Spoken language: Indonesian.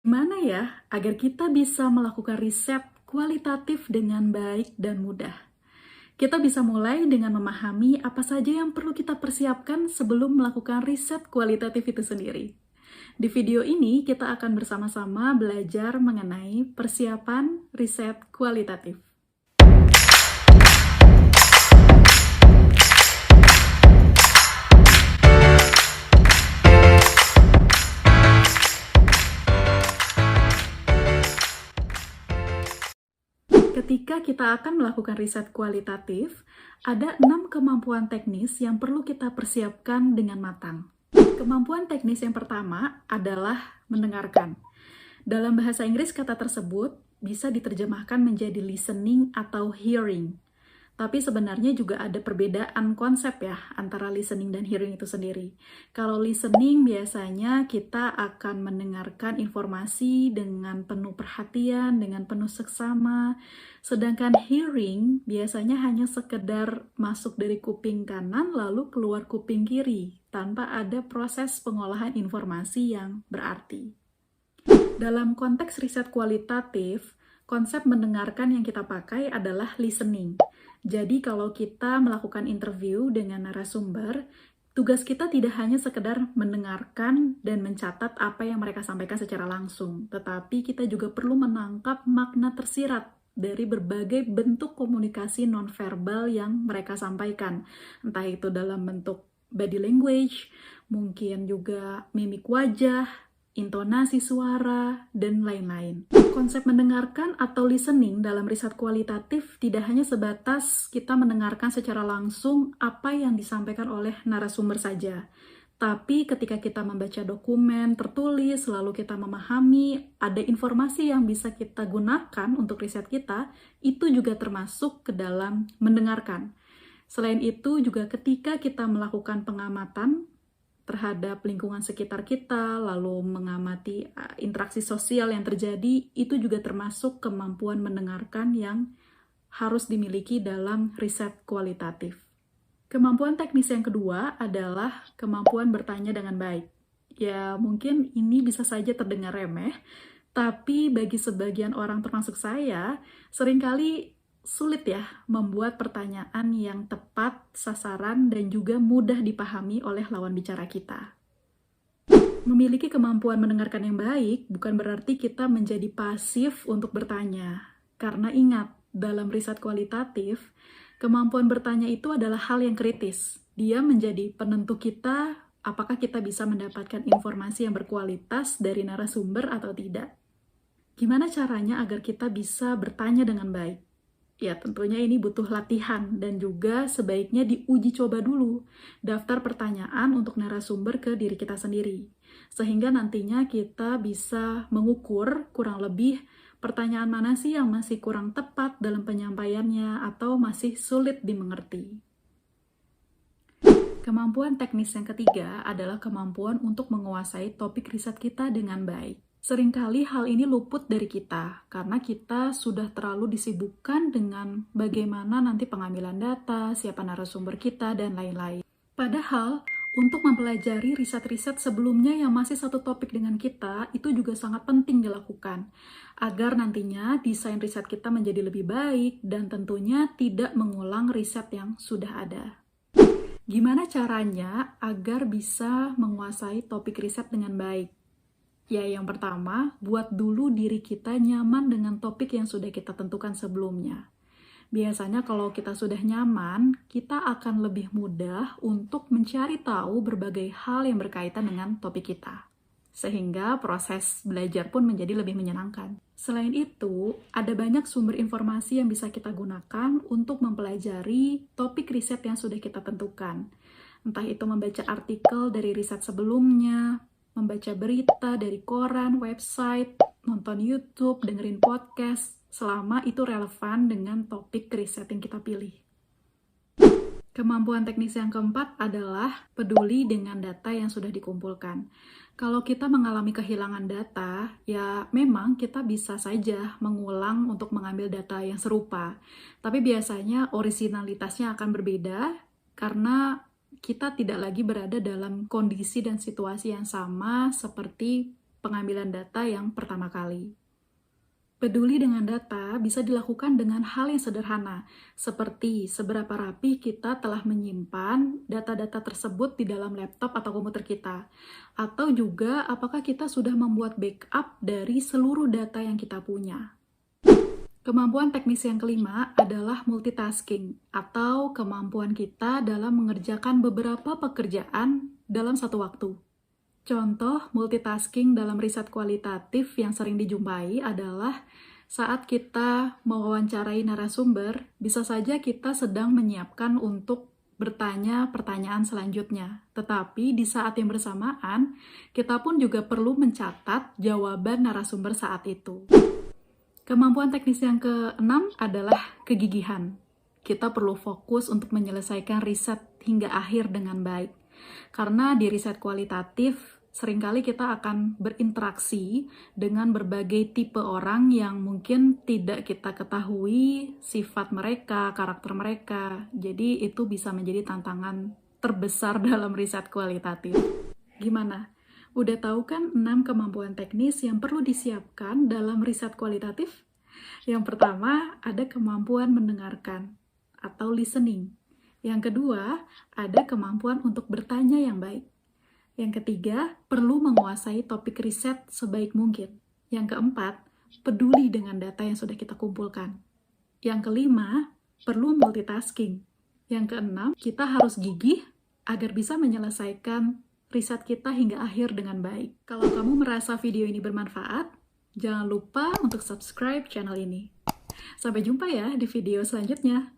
Gimana ya agar kita bisa melakukan riset kualitatif dengan baik dan mudah? Kita bisa mulai dengan memahami apa saja yang perlu kita persiapkan sebelum melakukan riset kualitatif itu sendiri. Di video ini, kita akan bersama-sama belajar mengenai persiapan riset kualitatif. Ketika kita akan melakukan riset kualitatif, ada 6 kemampuan teknis yang perlu kita persiapkan dengan matang. Kemampuan teknis yang pertama adalah mendengarkan. Dalam bahasa Inggris, kata tersebut bisa diterjemahkan menjadi listening atau hearing. Tapi sebenarnya juga ada perbedaan konsep ya antara listening dan hearing itu sendiri. Kalau listening biasanya kita akan mendengarkan informasi dengan penuh perhatian, dengan penuh seksama. Sedangkan hearing biasanya hanya sekedar masuk dari kuping kanan lalu keluar kuping kiri tanpa ada proses pengolahan informasi yang berarti. Dalam konteks riset kualitatif, konsep mendengarkan yang kita pakai adalah listening. Jadi kalau kita melakukan interview dengan narasumber, tugas kita tidak hanya sekedar mendengarkan dan mencatat apa yang mereka sampaikan secara langsung, tetapi kita juga perlu menangkap makna tersirat dari berbagai bentuk komunikasi nonverbal yang mereka sampaikan. Entah itu dalam bentuk body language, mungkin juga mimik wajah, intonasi suara, dan lain-lain. Konsep mendengarkan atau listening dalam riset kualitatif tidak hanya sebatas kita mendengarkan secara langsung apa yang disampaikan oleh narasumber saja. Tapi ketika kita membaca dokumen tertulis, lalu kita memahami ada informasi yang bisa kita gunakan untuk riset kita, itu juga termasuk ke dalam mendengarkan. Selain itu, juga ketika kita melakukan pengamatan terhadap lingkungan sekitar kita, lalu mengamati interaksi sosial yang terjadi, itu juga termasuk kemampuan mendengarkan yang harus dimiliki dalam riset kualitatif. Kemampuan teknis yang kedua adalah kemampuan bertanya dengan baik. Ya, mungkin ini bisa saja terdengar remeh, tapi bagi sebagian orang termasuk saya, seringkali sulit ya membuat pertanyaan yang tepat sasaran dan juga mudah dipahami oleh lawan bicara kita. Memiliki kemampuan mendengarkan yang baik bukan berarti kita menjadi pasif untuk bertanya. Karena ingat, dalam riset kualitatif, kemampuan bertanya itu adalah hal yang kritis. Dia menjadi penentu kita apakah kita bisa mendapatkan informasi yang berkualitas dari narasumber atau tidak. Gimana caranya agar kita bisa bertanya dengan baik? Ya, tentunya ini butuh latihan dan juga sebaiknya diuji coba dulu daftar pertanyaan untuk narasumber ke diri kita sendiri. Sehingga nantinya kita bisa mengukur kurang lebih pertanyaan mana sih yang masih kurang tepat dalam penyampaiannya atau masih sulit dimengerti. Kemampuan teknis yang ketiga adalah kemampuan untuk menguasai topik riset kita dengan baik. Seringkali hal ini luput dari kita, karena kita sudah terlalu disibukkan dengan bagaimana nanti pengambilan data, siapa narasumber kita, dan lain-lain. Padahal, untuk mempelajari riset-riset sebelumnya yang masih satu topik dengan kita, itu juga sangat penting dilakukan, agar nantinya desain riset kita menjadi lebih baik, dan tentunya tidak mengulang riset yang sudah ada. Gimana caranya agar bisa menguasai topik riset dengan baik? Ya, yang pertama, buat dulu diri kita nyaman dengan topik yang sudah kita tentukan sebelumnya. Biasanya kalau kita sudah nyaman, kita akan lebih mudah untuk mencari tahu berbagai hal yang berkaitan dengan topik kita. Sehingga proses belajar pun menjadi lebih menyenangkan. Selain itu, ada banyak sumber informasi yang bisa kita gunakan untuk mempelajari topik riset yang sudah kita tentukan. Entah itu membaca artikel dari riset sebelumnya, membaca berita dari koran, website, nonton YouTube, dengerin podcast, selama itu relevan dengan topik riset yang kita pilih. Kemampuan teknis yang keempat adalah peduli dengan data yang sudah dikumpulkan. Kalau kita mengalami kehilangan data, ya memang kita bisa saja mengulang untuk mengambil data yang serupa. Tapi biasanya originalitasnya akan berbeda karena kita tidak lagi berada dalam kondisi dan situasi yang sama seperti pengambilan data yang pertama kali. Peduli dengan data bisa dilakukan dengan hal yang sederhana, seperti seberapa rapi kita telah menyimpan data-data tersebut di dalam laptop atau komputer kita, atau juga apakah kita sudah membuat backup dari seluruh data yang kita punya. Kemampuan teknis yang kelima adalah multitasking, atau kemampuan kita dalam mengerjakan beberapa pekerjaan dalam satu waktu. Contoh multitasking dalam riset kualitatif yang sering dijumpai adalah saat kita mewawancarai narasumber, bisa saja kita sedang menyiapkan untuk bertanya pertanyaan selanjutnya. Tetapi di saat yang bersamaan, kita pun juga perlu mencatat jawaban narasumber saat itu. Kemampuan teknis yang keenam adalah kegigihan. Kita perlu fokus untuk menyelesaikan riset hingga akhir dengan baik. Karena di riset kualitatif, seringkali kita akan berinteraksi dengan berbagai tipe orang yang mungkin tidak kita ketahui sifat mereka, karakter mereka. Jadi itu bisa menjadi tantangan terbesar dalam riset kualitatif. Gimana? Udah tahu kan 6 kemampuan teknis yang perlu disiapkan dalam riset kualitatif? Yang pertama, ada kemampuan mendengarkan atau listening. Yang kedua, ada kemampuan untuk bertanya yang baik. Yang ketiga, perlu menguasai topik riset sebaik mungkin. Yang keempat, peduli dengan data yang sudah kita kumpulkan. Yang kelima, perlu multitasking. Yang keenam, kita harus gigih agar bisa menyelesaikan riset kita hingga akhir dengan baik. Kalau kamu merasa video ini bermanfaat, jangan lupa untuk subscribe channel ini. Sampai jumpa ya di video selanjutnya.